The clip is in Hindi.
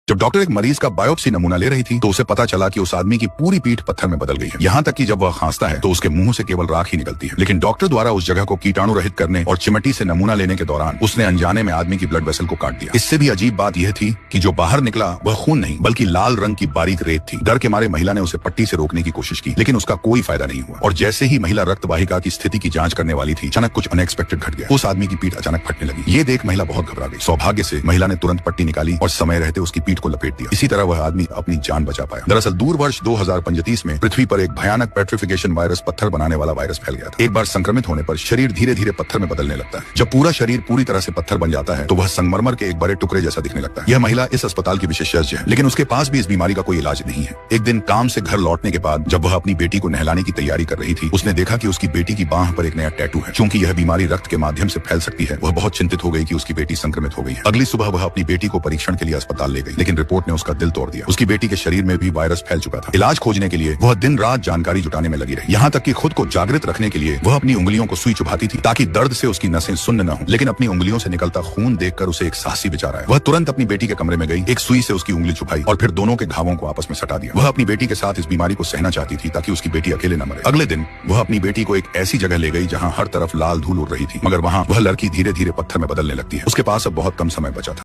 जब डॉक्टर एक मरीज का बायोप्सी नमूना ले रही थी तो उसे पता चला कि उस आदमी की पूरी पीठ पत्थर में बदल गई है। यहाँ तक कि जब वह खांसता है तो उसके मुंह से केवल राख ही निकलती है। लेकिन डॉक्टर द्वारा उस जगह को कीटाणु रहित करने और चिमटी से नमूना लेने के दौरान उसने अनजाने में आदमी की ब्लड वेसल को काट दिया। इससे भी अजीब बात यह थी कि जो बाहर निकला वह खून नहीं बल्कि लाल रंग की बारीक रेत थी। डर के मारे महिला ने उसे पट्टी से रोकने की कोशिश की लेकिन उसका कोई फायदा नहीं हुआ और जैसे ही महिला रक्त वाहिका की स्थिति की जांच करने वाली थी अचानक कुछ अनएक्सपेक्टेड घट गया। उस आदमी की पीठ अचानक फटने लगी। ये देख महिला बहुत घबरा गई। सौभाग्य से महिला ने तुरंत पट्टी निकाली और समय रहते उसकी पीठ को लपेट दिया। इसी तरह वह आदमी अपनी जान बचा पाया। दरअसल दूर वर्ष 2035 में पृथ्वी पर एक भयानक पेट्रिफिकेशन वायरस, पत्थर बनाने वाला वायरस फैल गया था। एक बार संक्रमित होने पर शरीर धीरे धीरे पत्थर में बदलने लगता है। जब पूरा शरीर पूरी तरह से पत्थर बन जाता है तो वह संगमरमर के एक बड़े टुकड़े जैसा दिखने लगता है। यह महिला इस अस्पताल की विशेषज्ञ है लेकिन उसके पास भी इस बीमारी का कोई इलाज नहीं है। एक दिन काम से घर लौटने के बाद जब वह अपनी बेटी को नहलाने की तैयारी कर रही थी उसने देखा कि उसकी बेटी की बांह पर एक नया टैटू है। चूंकि यह बीमारी रक्त के माध्यम से फैल सकती है वह बहुत चिंतित हो गई कि उसकी बेटी संक्रमित हो गई है। अगली सुबह वह अपनी बेटी को परीक्षण के लिए अस्पताल ले गई लेकिन रिपोर्ट ने उसका दिल तोड़ दिया। उसकी बेटी के शरीर में भी वायरस फैल चुका था। इलाज खोजने के लिए वह दिन रात जानकारी जुटाने में लगी रही। यहाँ तक कि खुद को जागृत रखने के लिए वह अपनी उंगलियों को सुई चुभाती थी ताकि दर्द से उसकी नसें सुन्न न हो। लेकिन अपनी उंगलियों से निकलता खून देखकर उसे एक साहसी विचार आया। वह तुरंत अपनी बेटी के कमरे में गई, एक सुई से उसकी उंगली चुभाई और फिर दोनों के घावों को आपस में सटा दिया। वह अपनी बेटी के साथ इस बीमारी को सहना चाहती थी ताकि उसकी बेटी अकेले न मरे। अगले दिन वह अपनी बेटी को एक ऐसी जगह ले गई जहाँ हर तरफ लाल धूल उड़ रही थी मगर वहाँ वह लड़की धीरे धीरे पत्थर में बदलने लगती है। उसके पास अब बहुत कम समय बचा था।